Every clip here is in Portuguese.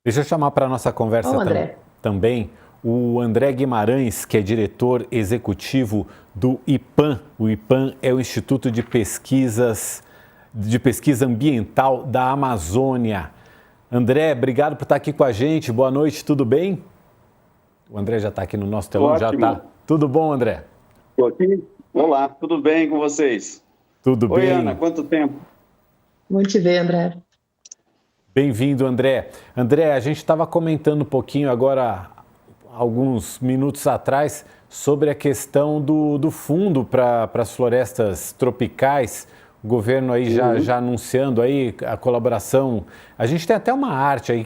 Deixa eu chamar para a nossa conversa André. também o André Guimarães, que é diretor executivo do IPAM. O IPAM é o Instituto de Pesquisa Ambiental da Amazônia. André, obrigado por estar aqui com a gente. Boa noite, tudo bem? O André já está aqui no nosso telão, Ótimo. Já está. Tudo bom, André? Estou aqui. Olá, tudo bem com vocês? Tudo Oi, bem. Ana, quanto tempo? Muito te ver, André. Bem-vindo, André. André, a gente estava comentando um pouquinho agora, alguns minutos atrás, sobre a questão do fundo para as florestas tropicais. O governo aí já anunciando aí a colaboração. A gente tem até uma arte aí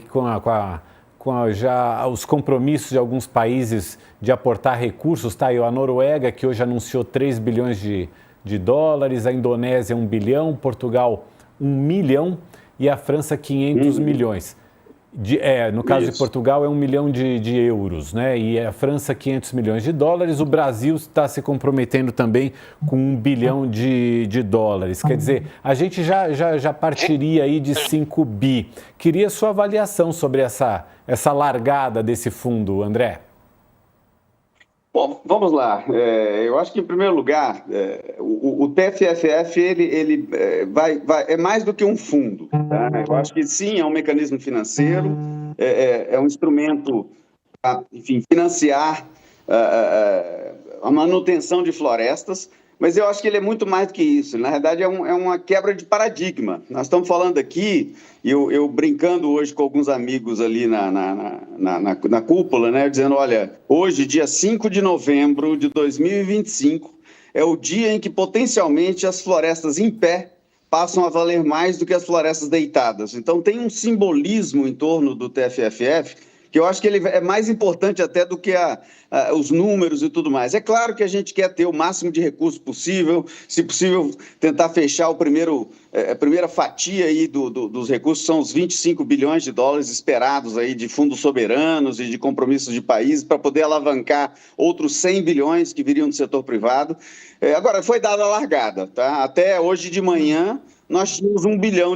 com já os compromissos de alguns países de aportar recursos. Tá aí a Noruega, que hoje anunciou 3 bilhões de dólares, a Indonésia 1 bilhão, Portugal 1 milhão e a França 500 milhões. No caso de Portugal é 1 milhão de euros, né? E a França 500 milhões de dólares. O Brasil está se comprometendo também com 1 bilhão de dólares. Quer dizer, a gente já partiria aí de 5 bi. Queria sua avaliação sobre essa largada desse fundo, André. Bom, vamos lá. Eu acho que, em primeiro lugar, o TFFF ele é mais do que um fundo. Tá? Eu acho que, sim, é um mecanismo financeiro, é um instrumento para, enfim, financiar a manutenção de florestas, mas eu acho que ele é muito mais do que isso. Na verdade, é uma quebra de paradigma. Nós estamos falando aqui, e eu brincando hoje com alguns amigos ali na cúpula, né, dizendo, olha, hoje, dia 5 de novembro de 2025, é o dia em que potencialmente as florestas em pé passam a valer mais do que as florestas deitadas. Então, tem um simbolismo em torno do TFFF que eu acho que ele é mais importante até do que os números e tudo mais. É claro que a gente quer ter o máximo de recursos possível, se possível tentar fechar a primeira fatia aí dos recursos, são os 25 bilhões de dólares esperados aí de fundos soberanos e de compromissos de países para poder alavancar outros 100 bilhões que viriam do setor privado. Agora, foi dada a largada, tá? Até hoje de manhã, nós tínhamos R$1 bilhão,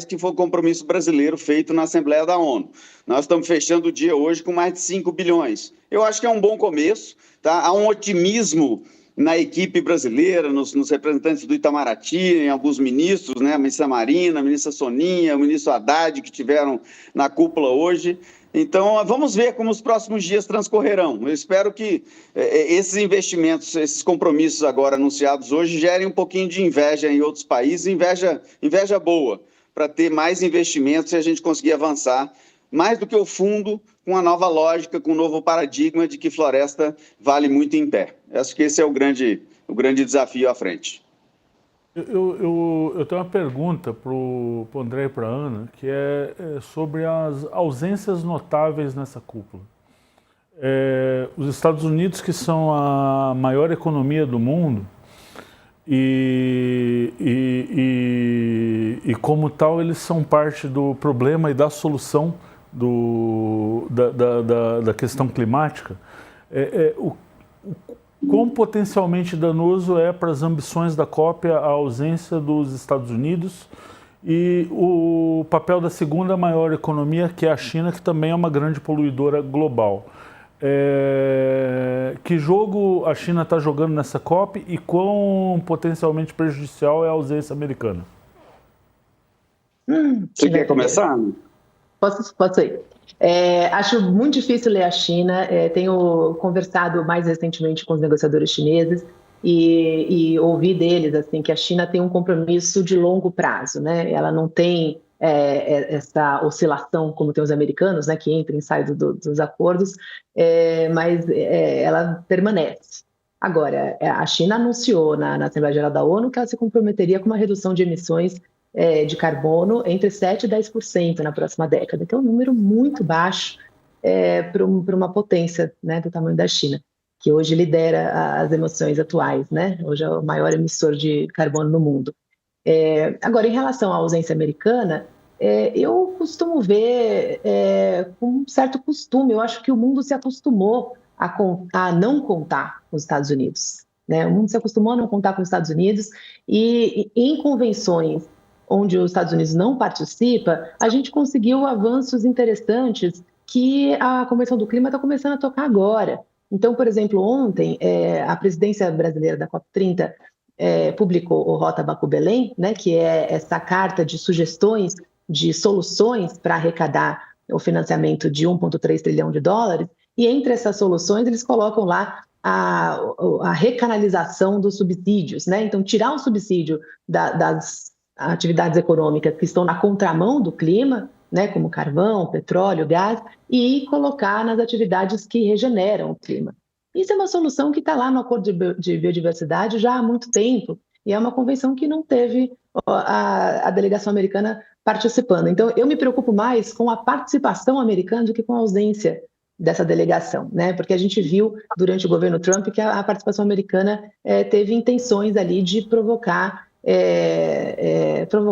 que foi o compromisso brasileiro feito na Assembleia da ONU. Nós estamos fechando o dia hoje com mais de 5 bilhões. Eu acho que é um bom começo, tá? Há um otimismo na equipe brasileira, nos representantes do Itamaraty, em alguns ministros, né? A ministra Marina, a ministra Soninha, o ministro Haddad, que estiveram na cúpula hoje. Então, vamos ver como os próximos dias transcorrerão. Eu espero que esses investimentos, esses compromissos agora anunciados hoje, gerem um pouquinho de inveja em outros países, inveja boa, para ter mais investimentos e a gente conseguir avançar, mais do que o fundo, com uma nova lógica, com um novo paradigma de que floresta vale muito em pé. Acho que esse é o grande desafio à frente. Eu tenho uma pergunta para o André e para a Ana, que é sobre as ausências notáveis nessa cúpula. Os Estados Unidos, que são a maior economia do mundo, e como tal eles são parte do problema e da solução da questão climática. Quão potencialmente danoso é para as ambições da COP a ausência dos Estados Unidos e o papel da segunda maior economia, que é a China, que também é uma grande poluidora global. Que jogo a China está jogando nessa COP e quão potencialmente prejudicial é a ausência americana? Você quer começar? Posso ir. Acho muito difícil ler a China. Tenho conversado mais recentemente com os negociadores chineses e ouvi deles assim, que a China tem um compromisso de longo prazo, né? Ela não tem essa oscilação como tem os americanos, né, que entram e saem dos acordos, mas ela permanece. Agora, a China anunciou na Assembleia Geral da ONU que ela se comprometeria com uma redução de emissões de carbono entre 7% e 10% na próxima década, que é um número muito baixo para uma potência, né, do tamanho da China, que hoje lidera as emissões atuais, né? Hoje é o maior emissor de carbono no mundo. Agora, em relação à ausência americana, eu costumo ver com um certo costume. Eu acho que o mundo se acostumou a não contar com os Estados Unidos, né? O mundo se acostumou a não contar com os Estados Unidos e em convenções onde os Estados Unidos não participa, a gente conseguiu avanços interessantes que a Convenção do Clima está começando a tocar agora. Então, por exemplo, ontem, a presidência brasileira da COP30 publicou o Rota Baku-Belém, né, que é essa carta de sugestões de soluções para arrecadar o financiamento de 1,3 trilhão de dólares, e entre essas soluções eles colocam lá a recanalização dos subsídios, né? Então, tirar o subsídio das atividades econômicas que estão na contramão do clima, né, como carvão, petróleo, gás, e colocar nas atividades que regeneram o clima. Isso é uma solução que está lá no Acordo de Biodiversidade já há muito tempo, e é uma convenção que não teve a delegação americana participando. Então, eu me preocupo mais com a participação americana do que com a ausência dessa delegação, né? Porque a gente viu durante o governo Trump que a participação americana teve intenções ali de provocar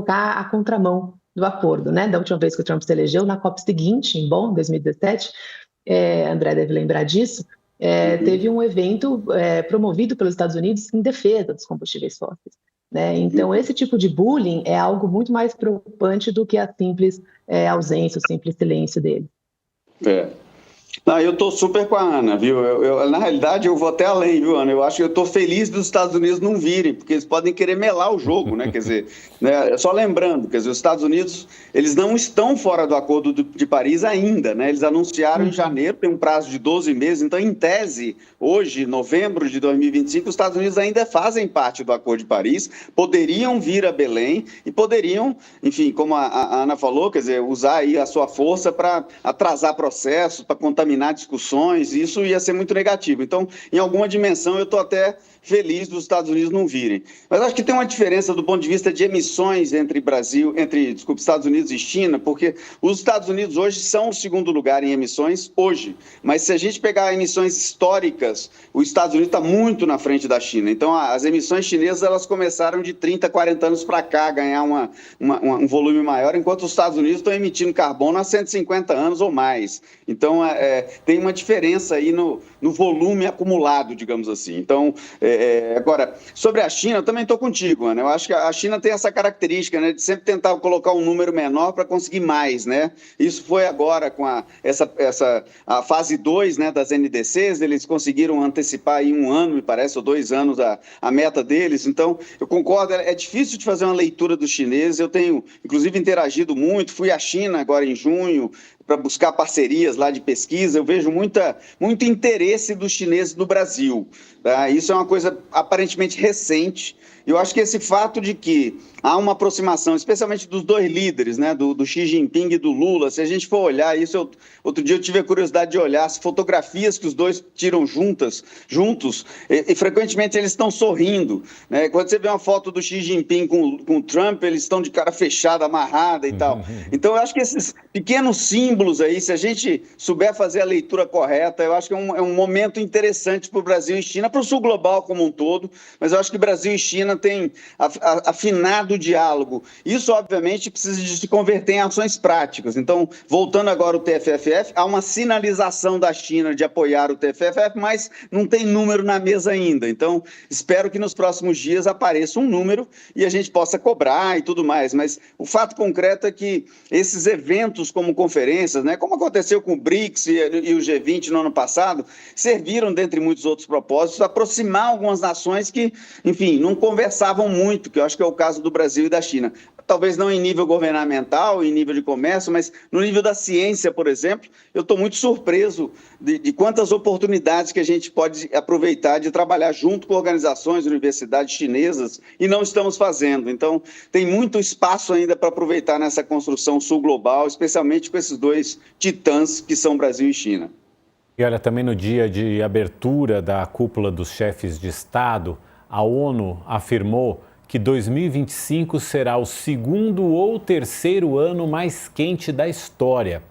a contramão do acordo, né? Da última vez que o Trump se elegeu, na COP seguinte, em Bonn, 2017, André deve lembrar disso, teve um evento promovido pelos Estados Unidos em defesa dos combustíveis fósseis, né? Então, esse tipo de bullying é algo muito mais preocupante do que a simples ausência, o simples silêncio dele. Não, eu estou super com a Ana, viu? Na realidade, eu vou até além, viu, Ana? Eu acho que eu estou feliz dos Estados Unidos não virem, porque eles podem querer melar o jogo, né? Quer dizer, né? Só lembrando, quer dizer, os Estados Unidos, eles não estão fora do Acordo de Paris ainda, né? Eles anunciaram em janeiro, tem um prazo de 12 meses, então, em tese, hoje, novembro de 2025, os Estados Unidos ainda fazem parte do Acordo de Paris, poderiam vir a Belém e poderiam, enfim, como a Ana falou, quer dizer, usar aí a sua força para atrasar processos, para contaminar discussões, e isso ia ser muito negativo. Então, em alguma dimensão, eu estou até feliz dos Estados Unidos não virem. Mas acho que tem uma diferença do ponto de vista de emissões entre Estados Unidos e China, porque os Estados Unidos hoje são o segundo lugar em emissões, hoje. Mas se a gente pegar emissões históricas, os Estados Unidos está muito na frente da China. Então, as emissões chinesas, elas começaram de 30, 40 anos para cá, a ganhar um volume maior, enquanto os Estados Unidos estão emitindo carbono há 150 anos ou mais. Então, tem uma diferença aí no volume acumulado, digamos assim. Então, agora, sobre a China, eu também estou contigo, Ana. Eu acho que a China tem essa característica, né, de sempre tentar colocar um número menor para conseguir mais, né? Isso foi agora com a fase 2, né, das NDCs, eles conseguiram antecipar aí 1 ano, me parece, ou 2 anos a meta deles. Então, eu concordo, é difícil de fazer uma leitura dos chineses. Eu tenho, inclusive, interagido muito, fui à China agora em junho, para buscar parcerias lá de pesquisa. Eu vejo muito interesse dos chineses no Brasil. Tá? Isso é uma coisa aparentemente recente. Eu acho que esse fato de que há uma aproximação, especialmente dos dois líderes, né, do Xi Jinping e do Lula, se a gente for olhar isso, outro dia eu tive a curiosidade de olhar as fotografias que os dois tiram juntos, e frequentemente eles estão sorrindo, né? Quando você vê uma foto do Xi Jinping com o Trump, eles estão de cara fechada, amarrada e tal. Então, eu acho que esses pequenos símbolos aí, se a gente souber fazer a leitura correta, eu acho que é um momento interessante para o Brasil e China, para o Sul Global como um todo, mas eu acho que Brasil e China têm afinado o diálogo. Isso, obviamente, precisa de se converter em ações práticas. Então, voltando agora ao TFFF, há uma sinalização da China de apoiar o TFFF, mas não tem número na mesa ainda. Então, espero que nos próximos dias apareça um número e a gente possa cobrar e tudo mais. Mas o fato concreto é que esses eventos como conferências, né, como aconteceu com o BRICS e o G20 no ano passado, serviram, dentre muitos outros propósitos, a aproximar algumas nações que, enfim, não conversavam muito, que eu acho que é o caso do Brasil e da China. Talvez não em nível governamental, em nível de comércio, mas no nível da ciência, por exemplo, eu estou muito surpreso de quantas oportunidades que a gente pode aproveitar de trabalhar junto com organizações, universidades chinesas, e não estamos fazendo. Então, tem muito espaço ainda para aproveitar nessa construção sul-global, especialmente com esses dois titãs que são Brasil e China. E olha, também no dia de abertura da cúpula dos chefes de Estado, a ONU afirmou que 2025 será o segundo ou terceiro ano mais quente da história.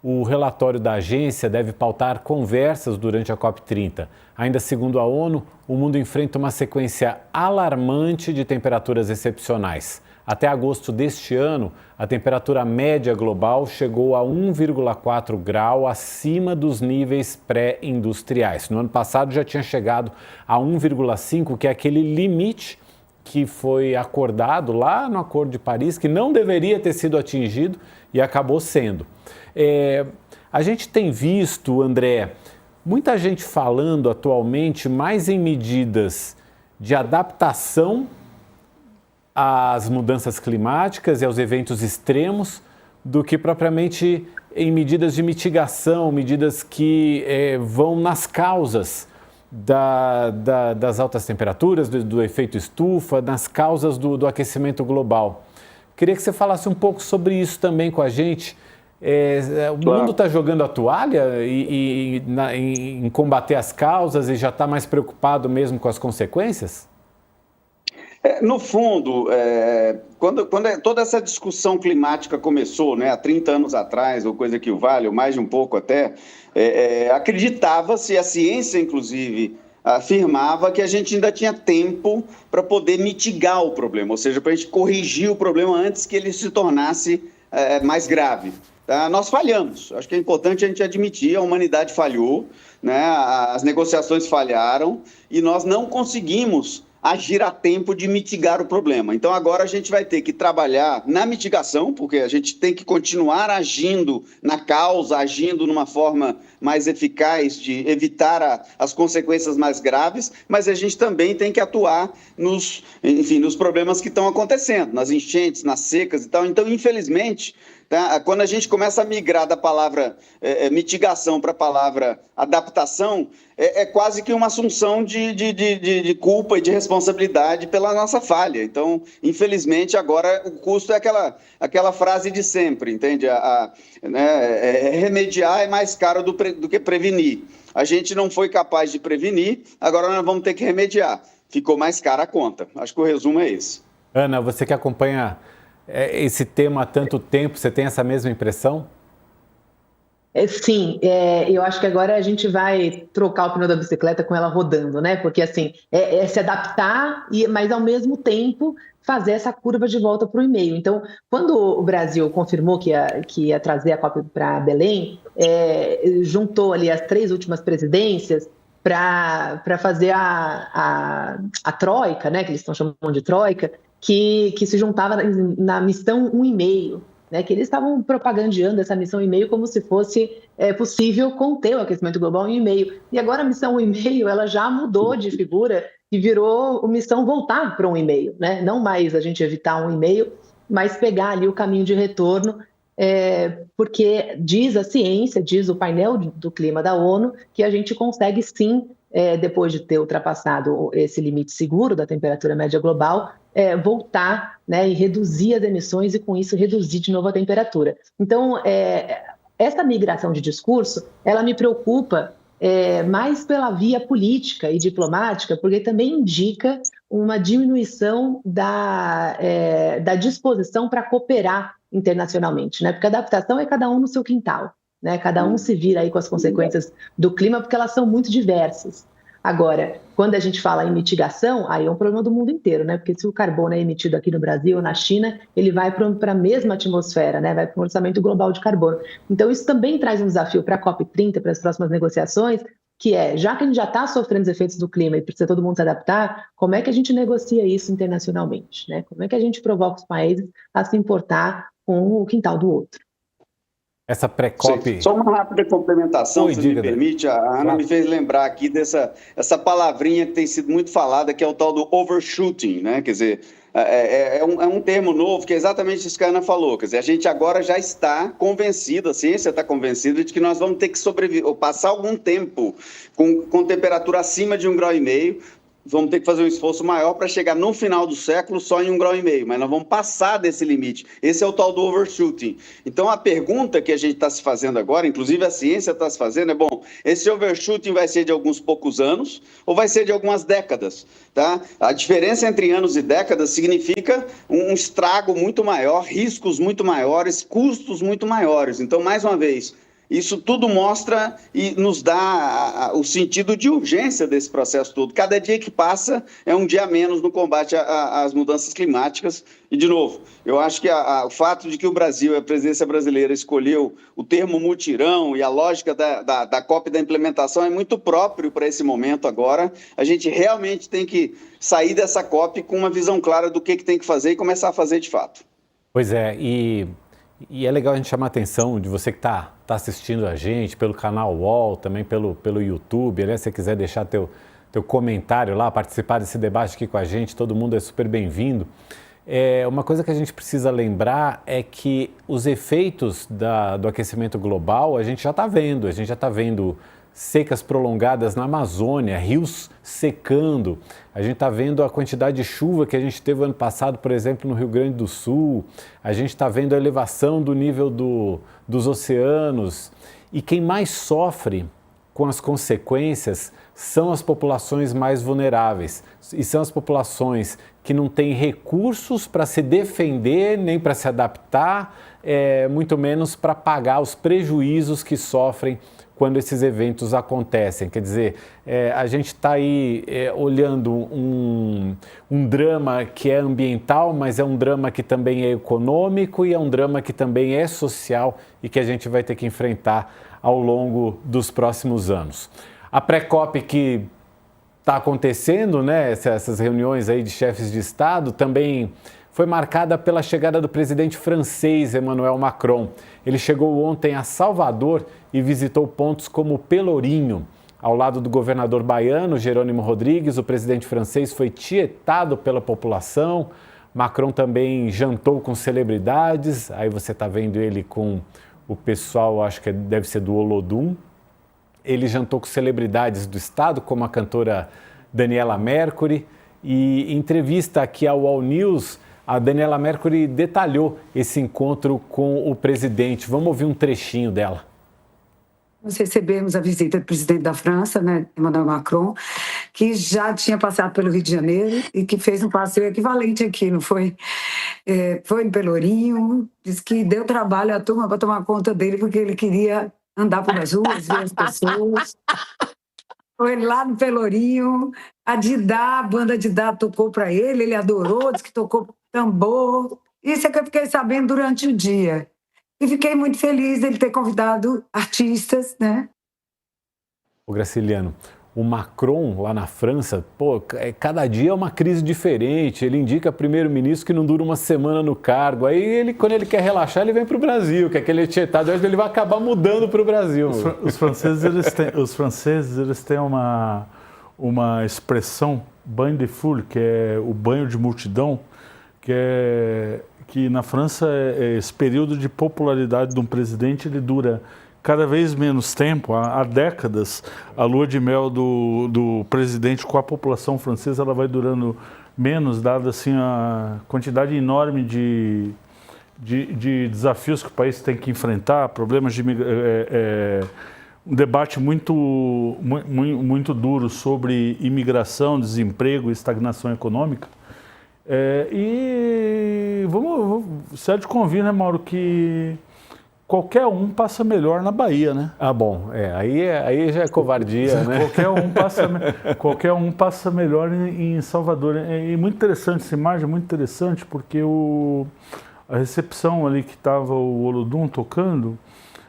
O relatório da agência deve pautar conversas durante a COP30. Ainda segundo a ONU, o mundo enfrenta uma sequência alarmante de temperaturas excepcionais. Até agosto deste ano, a temperatura média global chegou a 1,4 grau acima dos níveis pré-industriais. No ano passado já tinha chegado a 1,5, que é aquele limite que foi acordado lá no Acordo de Paris, que não deveria ter sido atingido e acabou sendo. A gente tem visto, André, muita gente falando atualmente mais em medidas de adaptação às mudanças climáticas e aos eventos extremos do que propriamente em medidas de mitigação, medidas que vão nas causas das altas temperaturas, do efeito estufa, nas causas do aquecimento global. Queria que você falasse um pouco sobre isso também com a gente. O mundo está jogando a toalha em combater as causas e já está mais preocupado mesmo com as consequências? No fundo, quando toda essa discussão climática começou, né, há 30 anos atrás, ou coisa que o vale, ou mais de um pouco até, acreditava-se, a ciência inclusive afirmava que a gente ainda tinha tempo para poder mitigar o problema, ou seja, para a gente corrigir o problema antes que ele se tornasse mais grave. Tá? Nós falhamos, acho que é importante a gente admitir, a humanidade falhou, né, as negociações falharam e nós não conseguimos agir a tempo de mitigar o problema. Então agora a gente vai ter que trabalhar na mitigação, porque a gente tem que continuar agindo na causa, agindo numa forma mais eficaz de evitar as consequências mais graves, mas a gente também tem que atuar nos problemas que estão acontecendo, nas enchentes, nas secas e tal. Então, infelizmente, tá, quando a gente começa a migrar da palavra mitigação para a palavra adaptação, é quase que uma assunção de culpa e de responsabilidade pela nossa falha. Então, infelizmente, agora o custo é aquela frase de sempre, entende? Remediar é mais caro do que prevenir. A gente não foi capaz de prevenir, agora nós vamos ter que remediar. Ficou mais cara a conta. Acho que o resumo é esse. Ana, você que acompanha esse tema há tanto tempo, você tem essa mesma impressão? Sim, eu acho que agora a gente vai trocar o pneu da bicicleta com ela rodando, né? Porque assim, se adaptar, mas ao mesmo tempo fazer essa curva de volta para o 1,5. Então, quando o Brasil confirmou que ia trazer a COP para Belém, juntou ali as 3 últimas presidências para fazer a troika, né? Que eles estão chamando de troika, que se juntava na missão 1,5. Né, que eles estavam propagandeando essa missão 1,5 como se fosse possível conter o aquecimento global em 1,5. E agora a missão 1,5 ela já mudou de figura e virou missão voltar para 1,5. Né? Não mais a gente evitar 1,5, mas pegar ali o caminho de retorno, porque diz a ciência, diz o painel do clima da ONU, que a gente consegue sim, depois de ter ultrapassado esse limite seguro da temperatura média global, voltar, né, e reduzir as emissões e, com isso, reduzir de novo a temperatura. Então, essa migração de discurso, ela me preocupa mais pela via política e diplomática, porque também indica uma diminuição da disposição para cooperar internacionalmente, né? Porque a adaptação é cada um no seu quintal, né? Cada um se vira aí com as consequências do clima, porque elas são muito diversas. Agora, quando a gente fala em mitigação, aí é um problema do mundo inteiro, né? Porque se o carbono é emitido aqui no Brasil ou na China, ele vai para a mesma atmosfera, né? Vai para o orçamento global de carbono. Então, isso também traz um desafio para a COP30, para as próximas negociações, que já que a gente já está sofrendo os efeitos do clima e precisa todo mundo se adaptar, como é que a gente negocia isso internacionalmente, né? Como é que a gente provoca os países a se importar com o quintal do outro? Essa pré-COP... Só uma rápida complementação, se me permite. A Ana me fez lembrar aqui essa palavrinha que tem sido muito falada, que é o tal do overshooting, né? Quer dizer, é um termo novo, que é exatamente isso que a Ana falou. Quer dizer, a gente agora já está convencido, a ciência está convencida de que nós vamos ter que sobreviver, ou passar algum tempo com temperatura acima de 1,5 graus, vamos ter que fazer um esforço maior para chegar no final do século só em 1,5 graus, mas nós vamos passar desse limite. Esse é o tal do overshooting. Então, a pergunta que a gente está se fazendo agora, inclusive a ciência está se fazendo, esse overshooting vai ser de alguns poucos anos ou vai ser de algumas décadas? Tá? A diferença entre anos e décadas significa um estrago muito maior, riscos muito maiores, custos muito maiores. Então, mais uma vez, Isso tudo mostra e nos dá o sentido de urgência desse processo todo. Cada dia que passa é um dia a menos no combate às mudanças climáticas. E, de novo, eu acho que o fato de que o Brasil, a presidência brasileira, escolheu o termo mutirão e a lógica da COP da implementação é muito próprio para esse momento agora. A gente realmente tem que sair dessa COP com uma visão clara do que tem que fazer e começar a fazer de fato. Pois é, e é legal a gente chamar a atenção de você que está assistindo a gente pelo canal UOL, também pelo YouTube, né? Se você quiser deixar teu comentário lá, participar desse debate aqui com a gente, todo mundo é super bem-vindo. Uma coisa que a gente precisa lembrar é que os efeitos do aquecimento global a gente já está vendo secas prolongadas na Amazônia, rios secando, a gente está vendo a quantidade de chuva que a gente teve ano passado, por exemplo, no Rio Grande do Sul, a gente está vendo a elevação do nível dos oceanos, e quem mais sofre com as consequências são as populações mais vulneráveis, e são as populações que não têm recursos para se defender, nem para se adaptar, muito menos para pagar os prejuízos que sofrem quando esses eventos acontecem. Quer dizer, a gente está aí olhando um drama que é ambiental, mas é um drama que também é econômico e é um drama que também é social e que a gente vai ter que enfrentar ao longo dos próximos anos. A pré-COP que está acontecendo, né, essas reuniões aí de chefes de Estado, também foi marcada pela chegada do presidente francês Emmanuel Macron. Ele chegou ontem a Salvador e visitou pontos como Pelourinho. Ao lado do governador baiano, Jerônimo Rodrigues, o presidente francês foi tietado pela população. Macron também jantou com celebridades. Aí você está vendo ele com o pessoal, acho que deve ser do Olodum. Ele jantou com celebridades do estado, como a cantora Daniela Mercury. E em entrevista aqui ao All News, a Daniela Mercury detalhou esse encontro com o presidente. Vamos ouvir um trechinho dela. Nós recebemos a visita do presidente da França, né, Emmanuel Macron, que já tinha passado pelo Rio de Janeiro e que fez um passeio equivalente aqui, não foi? Foi em Pelourinho, disse que deu trabalho à turma para tomar conta dele, porque ele queria andar pelas ruas, ver as pessoas. Foi lá no Pelourinho, a banda Didá tocou para ele adorou, disse que tocou tambor. Isso é que eu fiquei sabendo durante o dia. E fiquei muito feliz dele ter convidado artistas, né? O Graciliano, o Macron lá na França, cada dia é uma crise diferente. Ele indica primeiro-ministro que não dura uma semana no cargo. Aí, quando ele quer relaxar, ele vem para o Brasil, que é aquele tietado. Eu acho que ele vai acabar mudando para o Brasil. Os franceses eles têm uma expressão, bain de foule, que é o banho de multidão, que na França esse período de popularidade de um presidente ele dura cada vez menos tempo, há décadas. A lua de mel do presidente com a população francesa ela vai durando menos, dada assim a quantidade enorme de desafios que o país tem que enfrentar, problemas de um debate muito duro sobre imigração, desemprego e estagnação econômica. E se há de convir, né, Mauro, que qualquer um passa melhor na Bahia, né? Ah, bom, aí já é covardia, né? Qualquer um passa melhor em Salvador. É muito interessante essa imagem, muito interessante, porque a recepção ali que estava o Olodum tocando,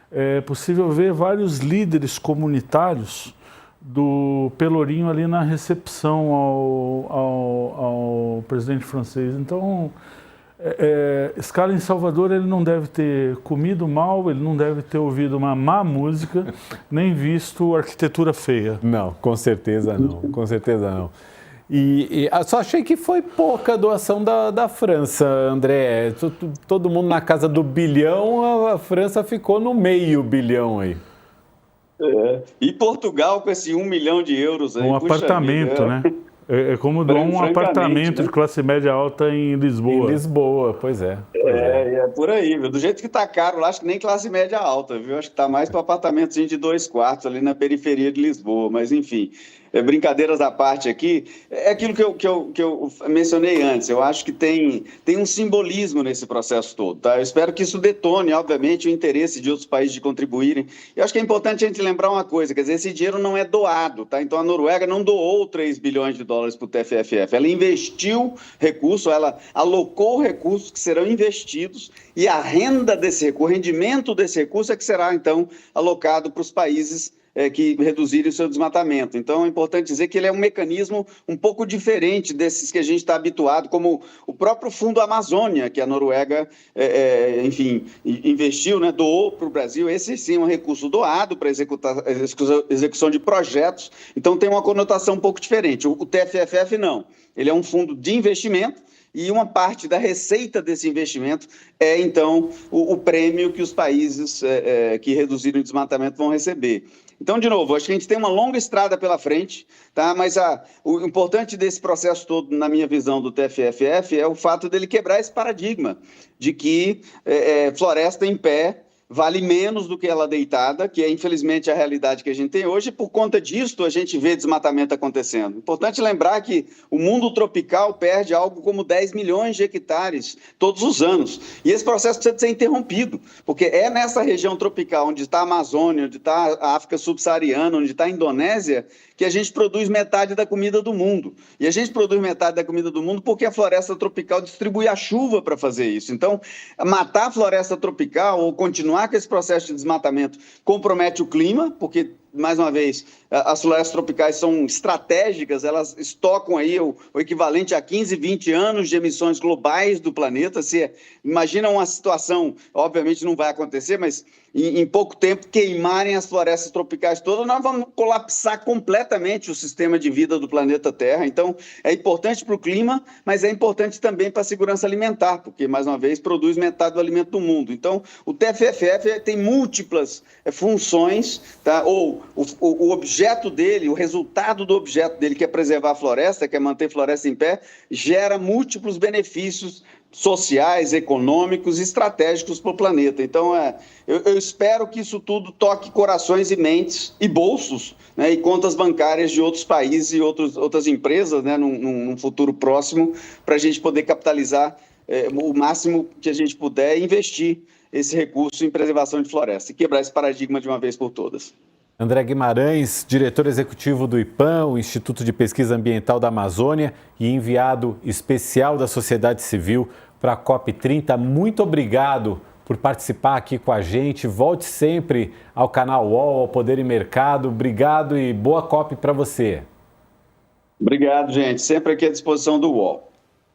é possível ver vários líderes comunitários do Pelourinho ali na recepção ao presidente francês. Então, esse cara em Salvador, ele não deve ter comido mal, ele não deve ter ouvido uma má música, nem visto arquitetura feia. Não, com certeza não. E só achei que foi pouca a doação da França, André. Todo mundo na casa do bilhão, a França ficou no meio bilhão aí. E Portugal com esse 1 milhão de euros aí. Um apartamento, né? É como doar um apartamento, né, de classe média alta em Lisboa. Em Lisboa, pois é. É por aí, viu? Do jeito que tá caro lá, acho que nem classe média alta, viu? Acho que tá mais para apartamentozinho de 2 quartos ali na periferia de Lisboa, mas enfim. Brincadeiras à parte aqui, é aquilo que eu mencionei antes. Eu acho que tem um simbolismo nesse processo todo, tá? Eu espero que isso detone, obviamente, o interesse de outros países de contribuírem. Eu acho que é importante a gente lembrar uma coisa, quer dizer, esse dinheiro não é doado, tá? Então a Noruega não doou 3 bilhões de dólares para o TFFF, ela investiu recursos, ela alocou recursos que serão investidos e a renda desse recurso, o rendimento desse recurso é que será, então, alocado para os países que reduzirem o seu desmatamento. Então, é importante dizer que ele é um mecanismo um pouco diferente desses que a gente está habituado, como o próprio Fundo Amazônia, que a Noruega, enfim, investiu, né, doou para o Brasil. Esse, sim, é um recurso doado para execução de projetos. Então, tem uma conotação um pouco diferente. O TFFF, não. Ele é um fundo de investimento, e uma parte da receita desse investimento é, então, o prêmio que os países que reduziram o desmatamento vão receber. Então, de novo, acho que a gente tem uma longa estrada pela frente, tá? Mas o importante desse processo todo, na minha visão do TFFF, é o fato dele quebrar esse paradigma de que floresta em pé vale menos do que ela deitada, que é infelizmente a realidade que a gente tem hoje, e por conta disso a gente vê desmatamento acontecendo. Importante lembrar que o mundo tropical perde algo como 10 milhões de hectares todos os anos, e esse processo precisa ser interrompido, porque é nessa região tropical, onde está a Amazônia, onde está a África subsaariana, onde está a Indonésia, que a gente produz metade da comida do mundo. E a gente produz metade da comida do mundo porque a floresta tropical distribui a chuva para fazer isso. Então, matar a floresta tropical ou continuar com esse processo de desmatamento compromete o clima, porque, mais uma vez, as florestas tropicais são estratégicas, elas estocam aí o equivalente a 15, 20 anos de emissões globais do planeta. Imagina uma situação, obviamente não vai acontecer, mas em pouco tempo queimarem as florestas tropicais todas, nós vamos colapsar completamente o sistema de vida do planeta Terra. Então, é importante para o clima, mas é importante também para a segurança alimentar, porque, mais uma vez, produz metade do alimento do mundo. Então, o TFFF tem múltiplas funções, tá? Ou o objeto dele, o resultado do objeto dele, que é preservar a floresta, que é manter a floresta em pé, gera múltiplos benefícios sociais, econômicos e estratégicos para o planeta. Então, eu espero que isso tudo toque corações e mentes e bolsos, né, e contas bancárias de outros países e outras empresas, né, num futuro próximo, para a gente poder capitalizar o máximo que a gente puder e investir esse recurso em preservação de floresta e quebrar esse paradigma de uma vez por todas. André Guimarães, diretor executivo do IPAM, o Instituto de Pesquisa Ambiental da Amazônia, e enviado especial da sociedade civil para a COP30. Muito obrigado por participar aqui com a gente. Volte sempre ao canal UOL, ao Poder e Mercado. Obrigado e boa COP para você. Obrigado, gente. Sempre aqui à disposição do UOL.